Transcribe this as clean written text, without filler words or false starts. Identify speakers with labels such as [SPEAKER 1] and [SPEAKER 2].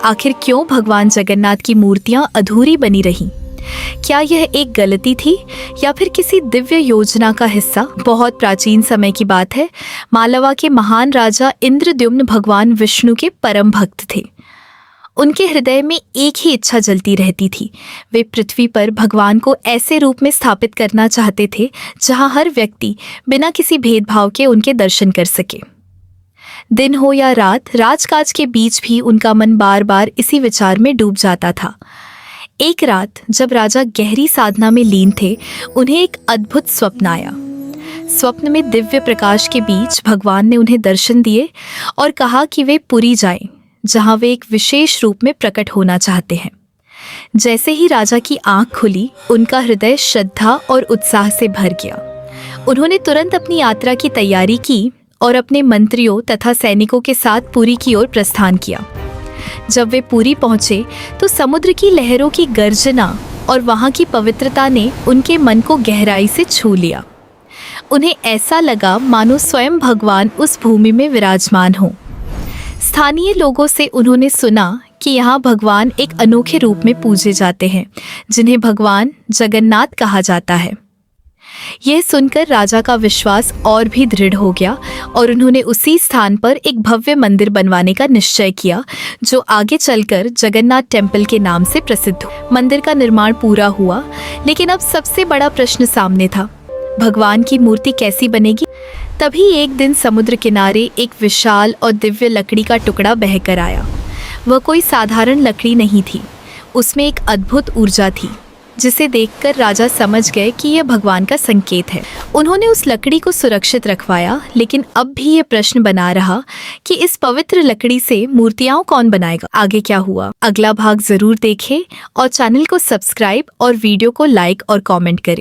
[SPEAKER 1] आखिर क्यों भगवान जगन्नाथ की मूर्तियां अधूरी बनी रहीं? क्या यह एक गलती थी या फिर किसी दिव्य योजना का हिस्सा? बहुत प्राचीन समय की बात है। मालवा के महान राजा इंद्रद्युम्न भगवान विष्णु के परम भक्त थे। उनके हृदय में एक ही इच्छा जलती रहती थी। वे पृथ्वी पर भगवान को ऐसे रूप में स्थापित करना चाहते थे जहां हर व्यक्ति बिना किसी भेदभाव के उनके दर्शन कर सके। दिन हो या रात, राजकाज के बीच भी उनका मन बार बार इसी विचार में डूब जाता था। एक रात जब राजा गहरी साधना में लीन थे, उन्हें एक अद्भुत स्वप्न आया। स्वप्न में दिव्य प्रकाश के बीच भगवान ने उन्हें दर्शन दिए और कहा कि वे पुरी जाएं, जहां वे एक विशेष रूप में प्रकट होना चाहते हैं। जैसे ही राजा की आंख खुली, उनका हृदय श्रद्धा और उत्साह से भर गया। उन्होंने तुरंत अपनी यात्रा की तैयारी की और अपने मंत्रियों तथा सैनिकों के साथ पुरी की ओर प्रस्थान किया। जब वे पुरी पहुंचे तो समुद्र की लहरों की गर्जना और वहां की पवित्रता ने उनके मन को गहराई से छू लिया। उन्हें ऐसा लगा मानो स्वयं भगवान उस भूमि में विराजमान हो। स्थानीय लोगों से उन्होंने सुना कि यहाँ भगवान एक अनोखे रूप में पूजे जाते हैं, जिन्हें भगवान जगन्नाथ कहा जाता है। यह सुनकर राजा का विश्वास और भी दृढ़ हो गया और उन्होंने उसी स्थान पर एक भव्य मंदिर बनवाने का निश्चय किया, जो आगे चलकर जगन्नाथ टेम्पल के नाम से प्रसिद्ध हो। मंदिर का निर्माण पूरा हुआ, लेकिन अब सबसे बड़ा प्रश्न सामने था, भगवान की मूर्ति कैसी बनेगी? तभी एक दिन समुद्र किनारे एक विशाल और दिव्य लकड़ी का टुकड़ा बहकर आया। वह कोई साधारण लकड़ी नहीं थी, उसमें एक अद्भुत ऊर्जा थी, जिसे देखकर राजा समझ गए कि यह भगवान का संकेत है। उन्होंने उस लकड़ी को सुरक्षित रखवाया, लेकिन अब भी यह प्रश्न बना रहा कि इस पवित्र लकड़ी से मूर्तियां कौन बनाएगा? आगे क्या हुआ? अगला भाग जरूर देखें और चैनल को सब्सक्राइब और वीडियो को लाइक और कमेंट करें।